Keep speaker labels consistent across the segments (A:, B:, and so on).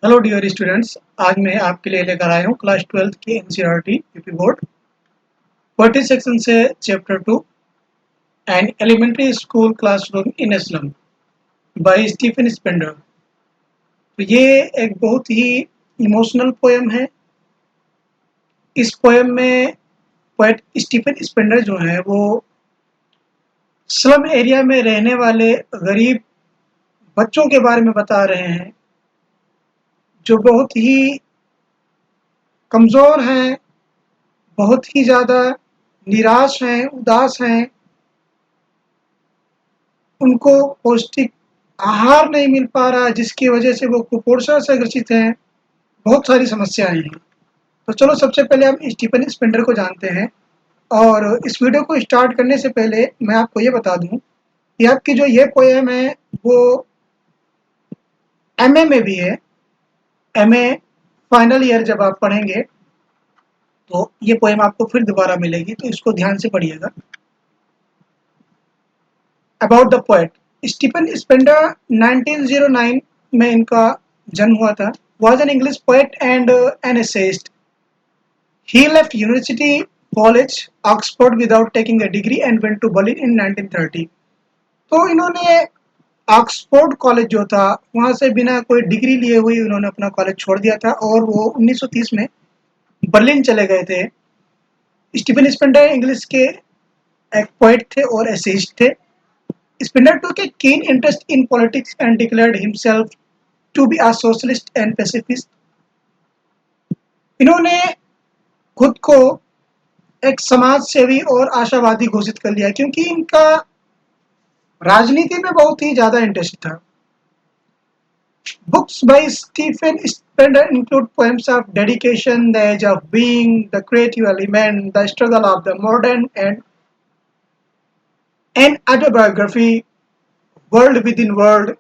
A: Hello dear students. आज मैं आपके लिए लेकर आया हूँ क्लास 12th की एनसीईआरटी यूपी बोर्ड 40 सेक्शन से chapter 2 an elementary school classroom in slum by Stephen Spender. तो ये एक बहुत ही इमोशनल पोएम है। इस पोएम में पोएट स्टीफन स्पेंडर जो है वो स्लम एरिया में रहने वाले गरीब बच्चों के बारे में बता रहे हैं जो बहुत ही कमज़ोर हैं, बहुत ही ज़्यादा निराश हैं, उदास हैं। उनको पौष्टिक आहार नहीं मिल पा रहा है जिसकी वजह से वो कुपोषण से ग्रसित हैं। बहुत सारी समस्याएं हैं। तो चलो सबसे पहले हम स्टीफन स्पेंडर को जानते हैं। और इस वीडियो को स्टार्ट करने से पहले मैं आपको ये बता दूं कि आपकी जो ये पोएम है वो एमए में भी है। एमए फाइनल ईयर जब आप पढ़ेंगे तो ये पोएम आपको फिर दोबारा मिलेगी, तो इसको ध्यान से पढ़िएगा। About the poet Stephen Spender 1909 में इनका जन्म हुआ था। Was an English poet and an essayist. He left University College Oxford without taking a degree and went to Berlin in 1930. तो इन्होंने ऑक्सफोर्ड कॉलेज जो था वहाँ से बिना कोई डिग्री लिए हुए उन्होंने अपना कॉलेज छोड़ दिया था और वो 1930 में बर्लिन चले गए थे। स्टीफन स्पेंडर इंग्लिश के एक पोएट थे और एसेइस्ट थे। Spinner took a keen interest in politics and declared himself to be a socialist and pacifist. इन्होंने खुद को एक समाज सेवी और आशावादी घोषित कर लिया क्योंकि इनका राजनीति में बहुत ही ज्यादा इंटरेस्ट था। Books by Stephen Spender include poems of dedication, the age of being, the creative element, the struggle of the modern, and an autobiography, world within world.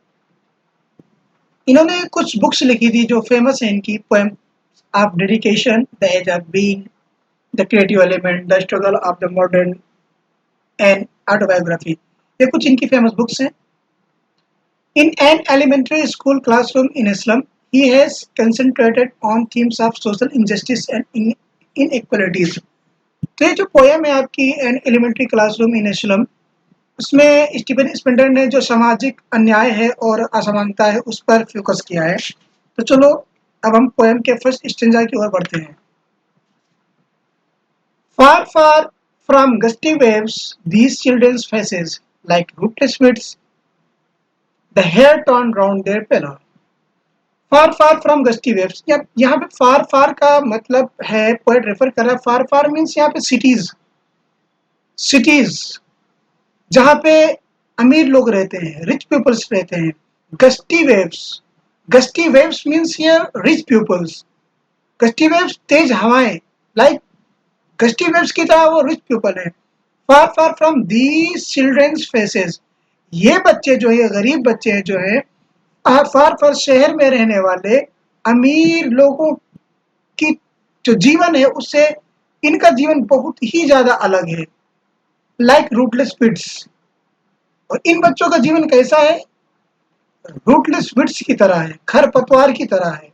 A: इन्होंने कुछ बुक्स लिखी थी जो फेमस है इनकी poem of dedication, the edge of being, the creative element, the struggle of the modern and autobiography. ये कुछ इनकी फेमस बुक्स हैं। In an elementary school classroom in slum he has concentrated on themes of social injustice and inequalities. तो ये जो poem है आपकी an elementary classroom in slum, उसमें स्टीफन स्पेंडर ने जो सामाजिक अन्याय है और असमानता है उस पर फोकस किया है। तो चलो अब हम पोएम के फर्स्ट स्टेंजा की ओर बढ़ते हैं। Far, far from gusty waves, these children's faces, like rootless weeds, the hair torn round their pillow. Far, far from gusty waves. यहाँ पे far, far का मतलब है, पोएट रेफर कर रहा है। far, far मीन्स यहाँ पे cities जहाँ पे अमीर लोग रहते हैं, रिच पीपल्स रहते हैं। Gusty waves means here rich peoples. Gusty waves तेज हवाएं, लाइक गस्टी वेव्स की तरह वो रिच पीपल है। Far far from these childrens faces, ये बच्चे जो है, गरीब बच्चे जो है, फार फार शहर में रहने वाले अमीर लोगों की जो जीवन है उससे इनका जीवन बहुत ही ज्यादा अलग है। लाइक रूटलेस पिट्स, और इन बच्चों का जीवन कैसा है? रूटलेस विड्स की तरह है, खरपतवार की तरह है,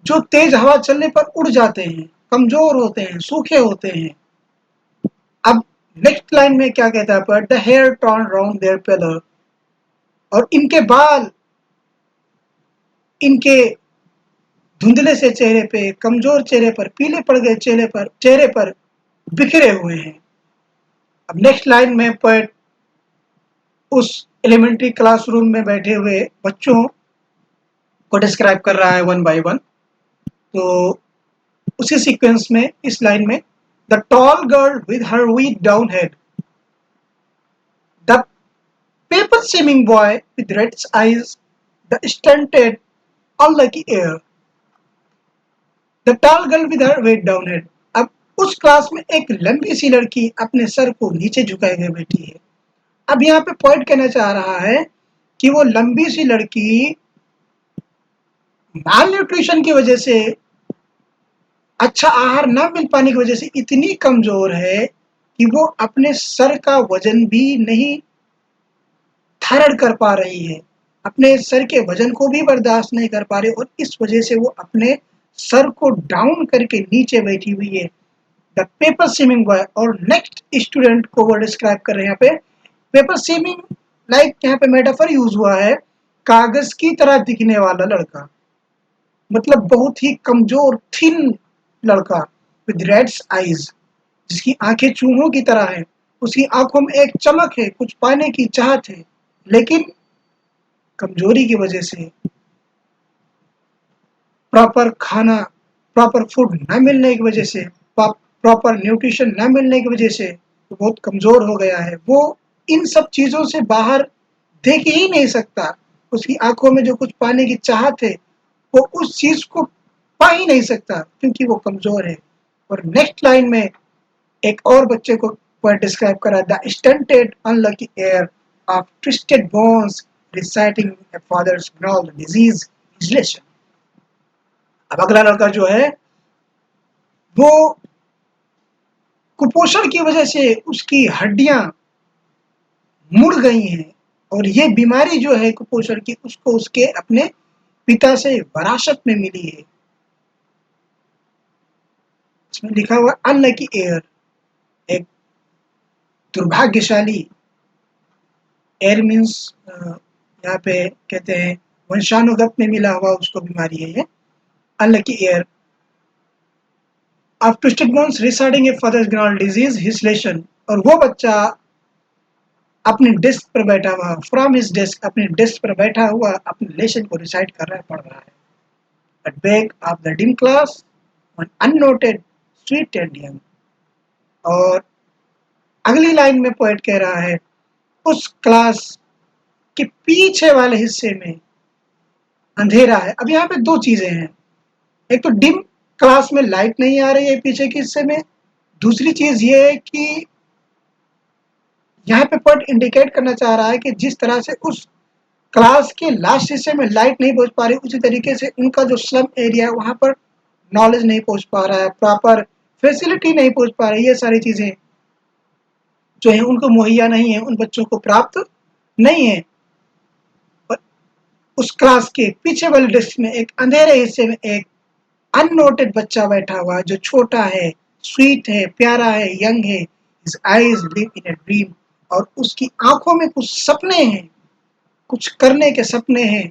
A: जो तेज हवा चलने पर उड़ जाते हैं, कमजोर होते हैं, सूखे होते हैं। अब नेक्स्ट लाइन में क्या कहता है? पर the hair torn round their pallor, और इनके बाल इनके धुंधले से चेहरे पे, कमजोर चेहरे पर, पीले पड़ गए चेहरे पर बिखरे हुए हैं। अब नेक्स्ट लाइन में पोएट उस एलिमेंट्री क्लासरूम में बैठे हुए बच्चों को डिस्क्राइब कर रहा है वन बाय वन। तो उसी सीक्वेंस में इस लाइन में, the tall girl with her weighed down head, the paper swimming boy with red eyes, the stunted unlucky heir, the tall girl with her weighed down head. अब उस class में एक लंबी सी लड़की अपने सर को नीचे झुकाए हुए बैठी है। अब यहाँ पे पॉइंट कहना चाह रहा है कि वो लंबी सी लड़की माल न्यूट्रिशन की वजह से, अच्छा आहार न मिल पाने की वजह से इतनी कमजोर है कि वो अपने सर का वजन भी नहीं धारण कर पा रही है। अपने सर के वजन को भी बर्दाश्त नहीं कर पा रही और इस वजह से वो अपने सर को डाउन करके नीचे बैठी हुई है। The paper swimming boy. और नेक्स्ट स्टूडेंट को वो डिस्क्राइब कर रहे हैं यहाँ पे। पेपर स्विमिंग लाइक यहाँ पे मेटाफर यूज हुआ है, कागज की तरह दिखने वाला लड़का, मतलब बहुत ही कमजोर थिन लड़का विद रेड्स आईज, जिसकी आंखें चूहों की तरह है। उसकी आंखों में एक चमक है, कुछ पाने की चाहत है, लेकिन कमजोरी की वजह से प्रॉपर खाना, प्रॉपर फूड न मिलने की वजह से, प्रॉपर न्यूट्रिशन न मिलने की वजह से वो बहुत कमजोर हो गया है। वो इन सब चीजों से बाहर देख ही नहीं सकता। उसकी आंखों में जो कुछ पाने की चाहत है वो उस चीज को पा ही नहीं सकता क्योंकि वो कमजोर है। और नेक्स्ट लाइन में एक और बच्चे को पोएट डिस्क्राइब करा, the stunted unlucky heir of twisted bones reciting a father's gnarled disease relation. अब अगला लड़का जो है वो कुपोषण की वजह से उसकी हड्डियां मुड़ गई हैं और ये बीमारी जो है कुपोषण की उसको उसके अपने पिता से विरासत में मिली है। इसमें लिखा हुआ अनलकी एयर, एक दुर्भाग्यशाली। एयर मीन्स यहाँ पे कहते हैं वंशानुगत में मिला हुआ उसको बीमारी है ये, unlucky heir of twisted bones reciting a father's gnarled disease his relation. और वो बच्चा अपने डेस्क पर बैठा हुआ, फ्रॉम हिज डेस्क, अपने डेस्क पर बैठा हुआ अपने लेसन को रिसाइट कर रहा है, पढ़ रहा है। At back of the dim class, one unnoted, sweet and young। और अगली लाइन में पोएट कह रहा है उस क्लास के पीछे वाले हिस्से में अंधेरा है। अब यहाँ पे दो चीजें हैं, एक तो डिम क्लास में लाइट नहीं आ रही है पीछे के हिस्से में, दूसरी चीज ये है कि यहाँ पे पोएट इंडिकेट करना चाह रहा है कि जिस तरह से उस क्लास के लास्ट हिस्से में लाइट नहीं पहुंच पा रही, उसी तरीके से उनका जो स्लम एरिया है वहां पर नॉलेज नहीं पहुंच पा रहा है, प्रॉपर फैसिलिटी नहीं पहुंच पा रही, ये सारी चीजें जो है उनको मुहैया नहीं है, उन बच्चों को प्राप्त नहीं है। और उस क्लास के पीछे वाले डेस्क में एक अंधेरे हिस्से में एक अननोटेड बच्चा बैठा हुआ है जो छोटा है, स्वीट है, प्यारा है, यंग है। His eyes live in a dream. और उसकी आंखों में कुछ सपने हैं, कुछ करने के सपने हैं,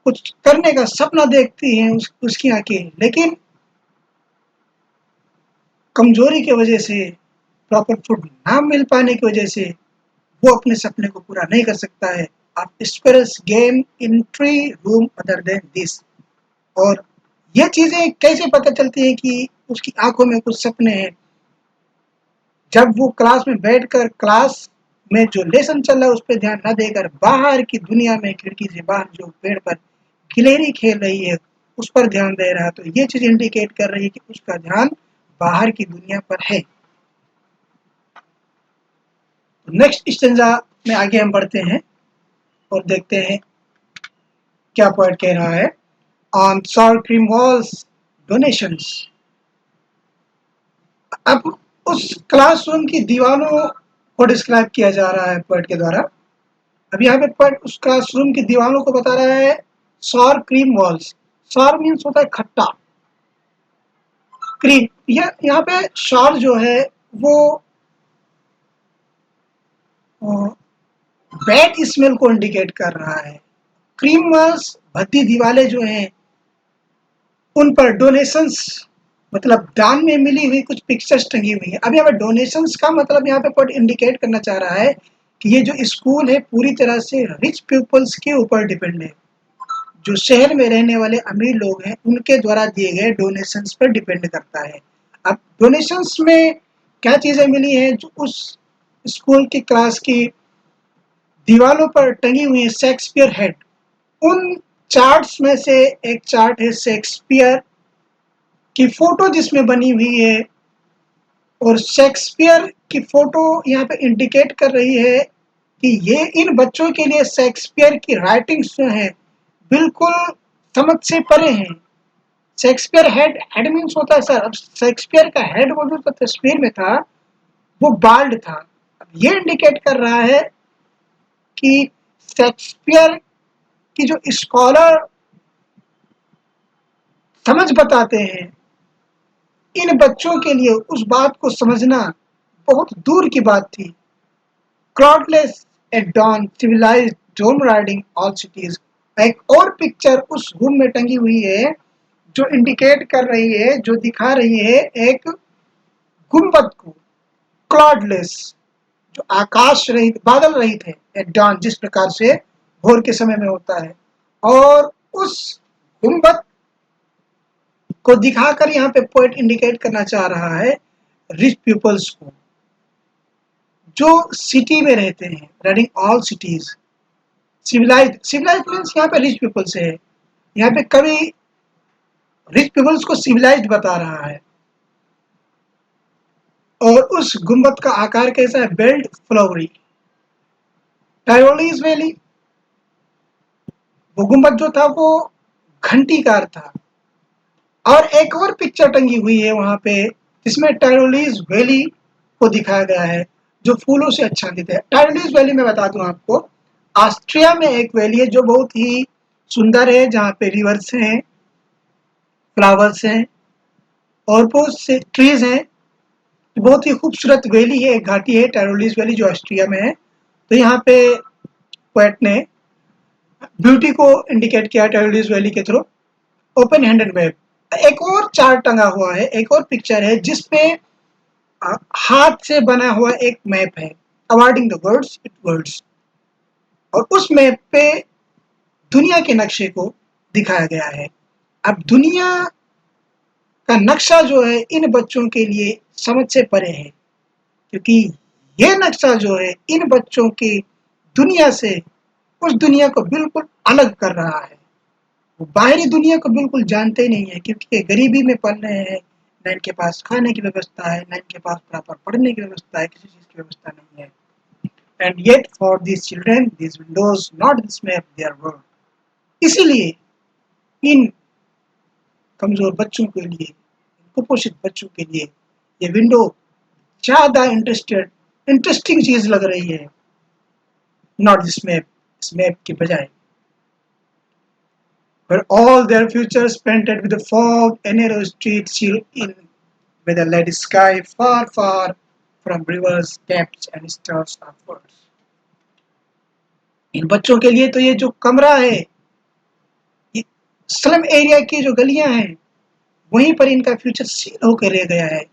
A: कुछ करने का सपना देखती हैं उसकी आंखें, लेकिन कमजोरी की वजह से, प्रॉपर फूड ना मिल पाने की वजह से वो अपने सपने को पूरा नहीं कर सकता है। आप spares game in tree room other than this. और ये चीजें कैसे पता चलती हैं कि उसकी आंखों में कुछ सपने हैं? जब वो क्लास में बैठकर क्लास में जो लेसन चल रहा है उस पर ध्यान न देकर बाहर की दुनिया में खिड़की से बाहर जो पेड़ पर गिलहरी खेल रही है उस पर ध्यान दे रहा है, तो ये चीज इंडिकेट कर रही है कि उसका ध्यान बाहर की दुनिया पर है। नेक्स्ट स्टेंजा में आगे हम बढ़ते हैं और देखते हैं क्या पोएट कह रहा है। On sour cream walls donations. अब उस क्लासरूम की दीवारों को डिस्क्राइब किया जा रहा है पोएट के द्वारा। अब यहाँ पे पोएट उस क्लासरूम की दीवारों को बता रहा है sour cream walls. Sour means होता है खट्टा, क्रीम, यहाँ पे सॉर जो है वो बैड स्मेल को इंडिकेट कर रहा है। क्रीम वॉल्स भद्दी दीवारें जो हैं उन पर डोनेशंस मतलब दान में मिली हुई कुछ पिक्चर्स टंगी हुई हैं। अब यहाँ पे डोनेशंस का मतलब यहाँ पे पोएट इंडिकेट करना चाह रहा है कि ये जो स्कूल है पूरी तरह से रिच पीपल्स के ऊपर डिपेंड है। जो शहर में रहने वाले अमीर लोग हैं उनके द्वारा दिए गए डोनेशंस पर डिपेंड करता है। अब डोनेशंस में क्या चीजें मिली हैं जो उस स्कूल की क्लास की दीवारों पर टंगी हुई है, शेक्सपियर हेड। उन चार्ट्स में से एक चार्ट है शेक्सपियर की फोटो जिसमें बनी हुई है, और शेक्सपियर की फोटो यहाँ पे इंडिकेट कर रही है कि ये इन बच्चों के लिए शेक्सपियर की राइटिंग्स जो हैं बिल्कुल समझ से परे हैं। शेक्सपियर हेड, हेड मीन्स होता है सर। अब शेक्सपियर का हेड वो जो तस्वीर में था वो बाल्ड था। अब ये इंडिकेट कर रहा है कि शेक्सपियर कि जो स्कॉलर समझ बताते हैं, इन बच्चों के लिए उस बात को समझना बहुत दूर की बात थी। Cloudless at dawn civilized drone riding all cities. एक और पिक्चर उस रूम में टंगी हुई है जो इंडिकेट कर रही है, जो दिखा रही है एक गुंबद को, क्लाउडलेस, जो आकाश रहित, बादल रहित है, एट डॉन, जिस प्रकार से भोर के समय में होता है। और उस गुंबद को दिखाकर यहाँ पे पोएट इंडिकेट करना चाह रहा है रिच पीपल्स को, जो सिटी में रहते हैं, running all cities. Civilized, civilized means यहाँ पे रिच पीपल से है। यहाँ पे कवि रिच पीपल्स को सिविलाइज्ड बता रहा है। और उस गुंबद का आकार कैसा है? Belt flowery. टायरोलीज वैली, वो गुंबद जो था वो घंटीकार था। और एक और पिक्चर टंगी हुई है वहां पे जिसमें टायरोलीज वैली को दिखाया गया है, जो फूलों से आच्छादित है। टायरोलीज वैली में बता दूं आपको, ऑस्ट्रिया में एक वैली है जो बहुत ही सुंदर है, जहाँ पे रिवर्स हैं, फ्लावर्स हैं और बहुत से ट्रीज हैं। बहुत ही खूबसूरत वैली है, एक घाटी है टायरोलीज वैली जो ऑस्ट्रिया में है। तो यहाँ पे पोएट ने ब्यूटी को इंडिकेट किया टायरोलीज वैली के थ्रू। Open handed map. एक और चार्ट टंगा हुआ है, एक और पिक्चर है जिसपे हाथ से बना हुआ एक मैप है, avoiding the words with words. और उस मैप पे दुनिया के नक्शे को दिखाया गया है। अब दुनिया का नक्शा जो है इन बच्चों के लिए समझ से परे है, क्योंकि ये नक्शा जो है इन बच्चों की दुनिया से, उस दुनिया को बिल्कुल अलग कर रहा है। वो बाहरी दुनिया को बिल्कुल जानते ही नहीं है, क्योंकि ये गरीबी में पल रहे हैं, ना इनके पास खाने की व्यवस्था है, ना इनके पास प्रॉपर पढ़ने की व्यवस्था है, किसी चीज की व्यवस्था नहीं है। And yet for these children these windows not this map their world। इसीलिए इन कमजोर बच्चों के लिए, कुपोषित बच्चों के लिए ये विंडो ज्यादा इंटरेस्टिंग चीज लग रही है, नॉट दिस मैप, इस मैप के बजाय। Where all their futures painted with the fog, a narrow street sealed in with a lead sky, far, far from rivers, depths and stars upwards। इन बच्चों के लिए तो ये जो कमरा है, ये स्लम एरिया की जो गलियां हैं, वहीं पर इनका फ्यूचर सील होकर रह गया है।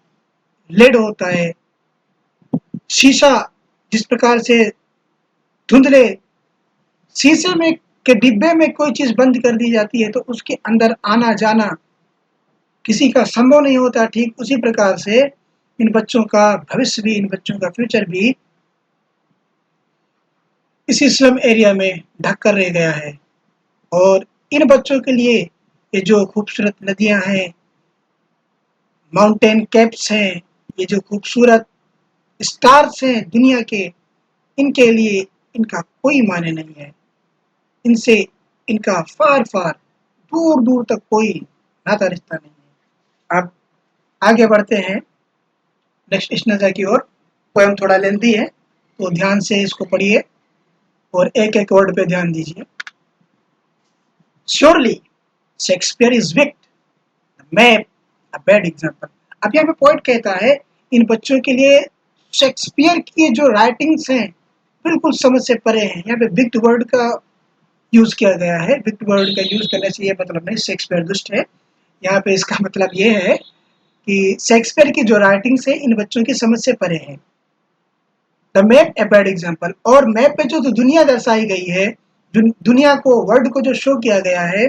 A: लेड होता है, शीशा जिस प्रकार से धुंधले शीशे में के डिब्बे में कोई चीज बंद कर दी जाती है तो उसके अंदर आना जाना किसी का संभव नहीं होता, ठीक उसी प्रकार से इन बच्चों का भविष्य भी, इन बच्चों का फ्यूचर भी इसी स्लम एरिया में ढक कर रह गया है। और इन बच्चों के लिए ये जो खूबसूरत नदियां हैं, माउंटेन कैप्स हैं, ये जो खूबसूरत स्टार्स हैं दुनिया के, इनके लिए इनका कोई माने नहीं है। इनसे इनका फार फार दूर दूर तक कोई नाता रिश्ता नहीं है। अब आगे बढ़ते हैं नेक्स्ट स्टेंजा की ओर। पोएम थोड़ा लेंथी है तो ध्यान से इसको पढ़िए और एक एक वर्ड पे ध्यान दीजिए। Surely Shakespeare is wicked, map a bad example. अब यहाँ पे पोएट कहता है इन बच्चों के लिए शेक्सपियर की जो राइटिंग्स हैं बिल्कुल समझ से परे हैं। यहाँ पे विक्ड वर्ड का यूज किया गया है। विक्ड वर्ड का यूज करने से ये मतलब नहीं शेक्सपियर दुष्ट है। यहाँ पे इसका मतलब ये है कि शेक्सपियर की जो राइटिंग्स है इन बच्चों की समझ से परे है। The map a bad example, और मैप पे जो दुनिया दर्शाई गई है, दुनिया को, वर्ल्ड को जो शो किया गया है,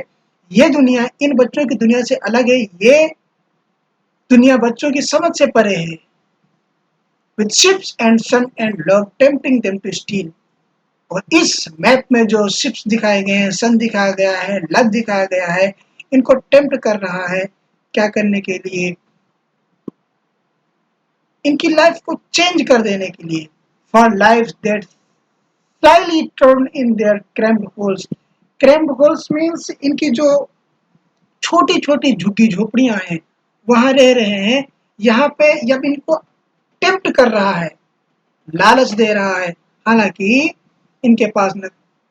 A: ये दुनिया इन बच्चों की दुनिया से अलग है। ये दुनिया बच्चों की समझ से परे है। With ships and sun and love tempting them to steal. और इस मैप में जो शिप्स दिखाए गए हैं, सन दिखाया गया है, लव दिखाया गया है, इनको टेम्प्ट कर रहा है क्या करने के लिए? इनकी लाइफ को चेंज कर देने के लिए। For life that slyly turn in their cramped holes। cramped holes means इनकी जो छोटी छोटी झुग्गी झोपड़ियां हैं वहां रह रहे हैं। यहाँ पे जब इनको टेम्प्ट कर रहा है, लालच दे रहा है, हालांकि इनके पास न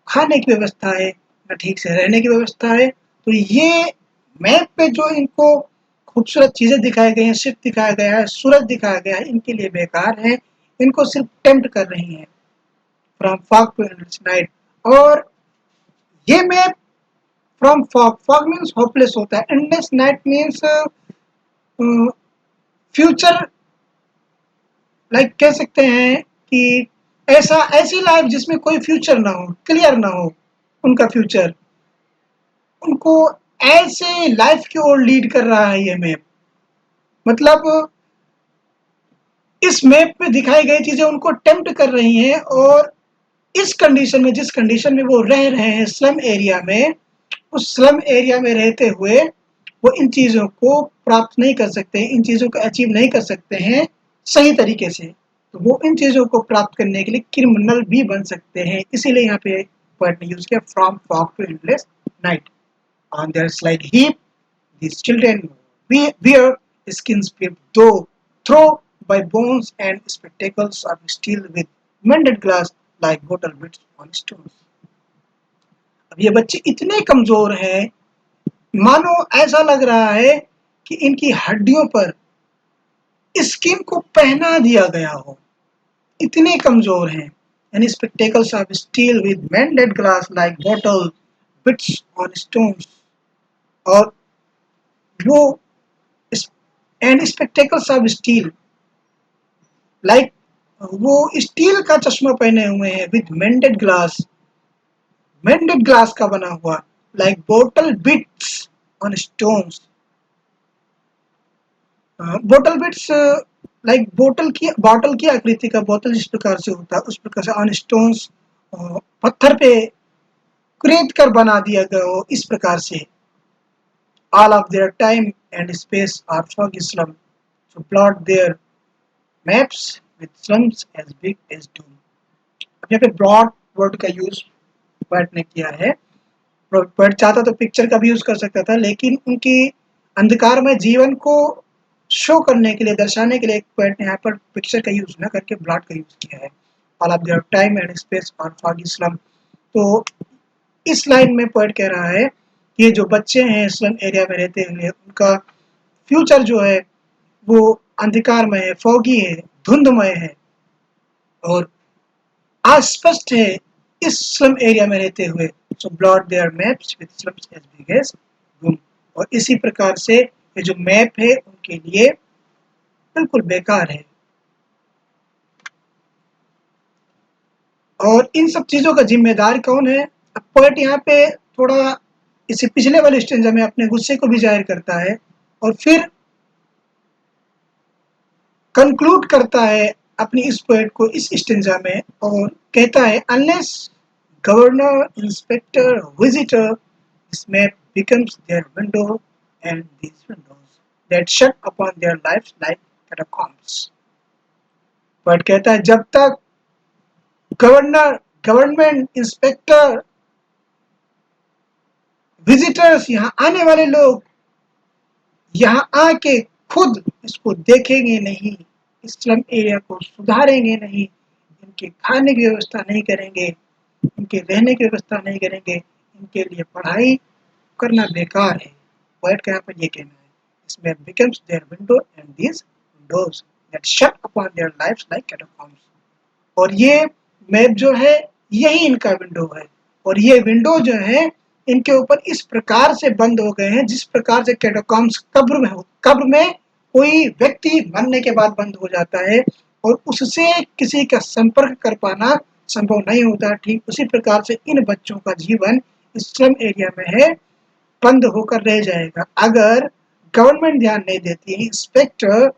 A: खाने की व्यवस्था है, न ठीक से रहने की व्यवस्था है। तो ये मैप पे जो इनको खूबसूरत चीज़ें दिखाई गई हैं, शिप दिखाया गया है, सूरज दिखाया गया है, इनके लिए बेकार है। इनको सिर्फ टेम्प्ट कर रही हैं from fog to endless night. और ये map from fog, fog means hopeless होता है, endless night means future, like कह सकते हैं कि ऐसी लाइफ जिसमें कोई फ्यूचर ना हो, क्लियर ना हो उनका फ्यूचर, उनको ऐसे लाइफ की ओर लीड कर रहा है ये मैप। मतलब इस मैप में दिखाई गई चीजें उनको टेम्प्ट कर रही हैं, और इस कंडीशन में, जिस कंडीशन में वो रह रहे हैं स्लम एरिया में, उस स्लम एरिया में रहते हुए वो इन चीज़ों को प्राप्त नहीं कर सकते, इन चीज़ों को अचीव नहीं कर सकते हैं सही तरीके से। तो वो इन चीज़ों को प्राप्त करने के लिए क्रिमिनल भी बन सकते हैं। इसीलिए यहाँ पे वर्ड ने यूज किया from fog to endless night. On their slide heap these children wear skins stripped through by bones and spectacles of steel with mended glass like bottle bits on stones। अब ये बच्चे इतने कमजोर हैं, मानो ऐसा लग रहा है कि इनकी हड्डियों पर स्किन को पहना दिया गया हो, इतने कमजोर हैं। यानी spectacles of steel with मेंडेड glass like bottle beads on stones. और वो and spectacles of steel, like वो स्टील का चश्मा पहने हुए हैं विद मेंडेड ग्लास का बना हुआ, like bottle beads on stones. Bottle bits, like bottle की आकृति का बोतल जिस प्रकार से होता है उस प्रकार से ऑन स्टोन्स, पत्थर पे कुरेद कर बना दिया गया हो, इस प्रकार से। All of their time and space are foggy slum to plot their maps with slums as big as doom। अब यहाँ पे ब्रॉड वर्ड का यूज पोएट ने किया है। पोएट चाहता तो पिक्चर का भी यूज कर सकता था, लेकिन उनकी अंधकारमय जीवन को शो करने के लिए, दर्शाने के लिए पोएट ने यहाँ पर पिक्चर का यूज न करके ब्लॉट का यूज किया है। All of their time and space और फॉगी स्लम। तो इस लाइन में पोएट कह रहा है कि ये जो बच्चे हैं स्लम एरिया में रहते हुए, उनका फ्यूचर जो है वो अंधकारमय है, फॉगी है, धुंधमय है और अस्पष्ट है इस स्लम एरिया में रहते हुए। So blot their maps with slums as big as room. और इसी प्रकार से ये जो मैप है उनके लिए बिल्कुल बेकार है। और इन सब चीजों का जिम्मेदार कौन है? अब पोएट यहाँ पे थोड़ा इसे पिछले वाले स्टेंजा में अपने गुस्से को भी जाहिर करता है और फिर कंक्लूड करता है अपनी इस पोएट को इस स्टेंजा में, और कहता है unless governor, inspector, visitor, this map becomes their window and these windows that shut upon their lives like catacombs। Poet कहता है जब तक गवर्नर, गवर्नमेंट, इंस्पेक्टर, विजिटर्स, यहाँ आने वाले लोग यहाँ आके खुद इसको देखेंगे नहीं, इस स्लम एरिया को सुधारेंगे नहीं, इनके खाने की व्यवस्था नहीं करेंगे, इनके रहने की व्यवस्था नहीं करेंगे, इनके लिए पढ़ाई करना बेकार है। पोएट का यहाँ पर ये कहना है, इसमें becomes their window and these windows that shut upon their lives like catacombs। और ये मैप जो है यही इनका विंडो है, और ये विंडो जो है इनके ऊपर इस प्रकार से बंद हो गए हैं जिस प्रकार से कैटाकॉम्स कब्र में कोई व्यक्ति मरने के बाद बंद हो जाता है और उससे किसी का संपर्क कर पाना संभव नहीं होता। ठीक उसी प्रकार से इन बच्चों का जीवन इस स्लम एरिया में है, बंद होकर रह जाएगा अगर गवर्नमेंट ध्यान नहीं देती है। इंस्पेक्टर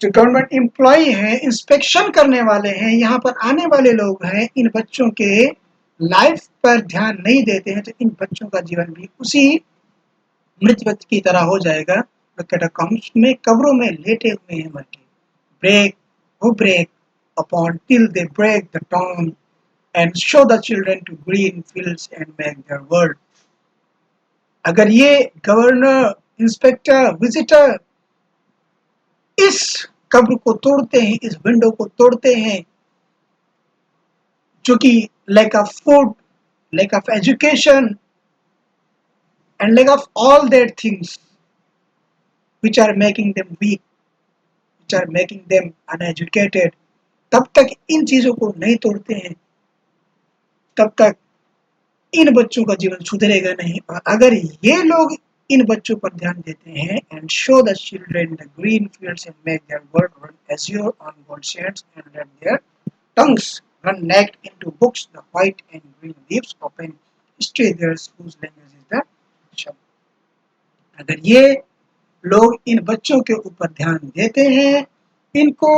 A: जो गवर्नमेंट एम्प्लॉय हैं, इंस्पेक्शन करने वाले हैं, यहाँ पर आने वाले लोग हैं, इन बच्चों के लाइफ पर ध्यान नहीं देते हैं तो इन बच्चों का जीवन भी उसी मृत व्यक्ति की तरह हो जाएगा जो कैटाकॉम्स में कब्रों में लेटे हुए हैं मर के। Break who break upon till they break the tomb and show the children to green fields and make their world। अगर ये गवर्नर, इंस्पेक्टर, विजिटर इस कब्र को तोड़ते हैं, इस विंडो को तोड़ते हैं जो कि like a food lack of education, and lack of all that things which are making them weak, which are making them uneducated, तब तक इन चीजों को नहीं तोड़ते हैं, तब तक इन बच्चों का जीवन सुधरेगा नहीं। और अगर ये लोग इन बच्चों पर ध्यान देते हैं, and show the children the green fields and make their world run azure on gold shades and let their tongues run naked into books, the white and green leaves open history theirs whose language is the शब्द। अगर ये लोग इन बच्चों के ऊपर ध्यान देते हैं, इनको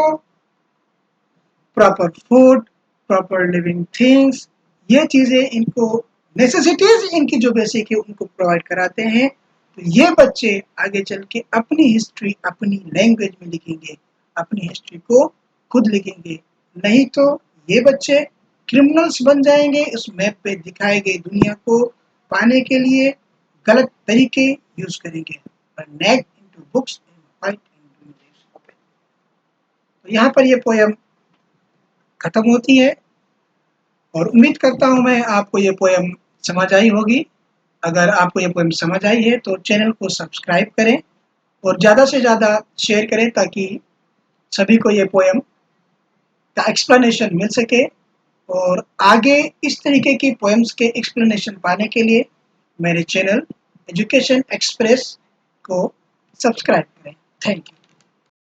A: proper food, proper living things, ये चीजें इनको नेसेसिटीज इनकी जो बेसिक है उनको प्रोवाइड कराते हैं, तो ये बच्चे आगे चल के अपनी हिस्ट्री अपनी लैंग्वेज में लिखेंगे, अपनी हिस्ट्री को खुद लिखेंगे। नहीं तो ये बच्चे क्रिमिनल्स बन जाएंगे, उस मैप पे दिखाई गई दुनिया को पाने के लिए गलत तरीके यूज करेंगे। Neck into books in white and green leaves open. तो यहाँ पर ये पोयम खत्म होती है और उम्मीद करता हूँ मैं आपको ये पोयम समझ आई होगी। अगर आपको ये पोयम समझ आई है तो चैनल को सब्सक्राइब करें और ज़्यादा से ज़्यादा शेयर करें ताकि सभी को ये पोयम का एक्सप्लेनेशन मिल सके। और आगे इस तरीके की पोएम्स के एक्सप्लेनेशन पाने के लिए मेरे चैनल एजुकेशन एक्सप्रेस को सब्सक्राइब करें। Thank you.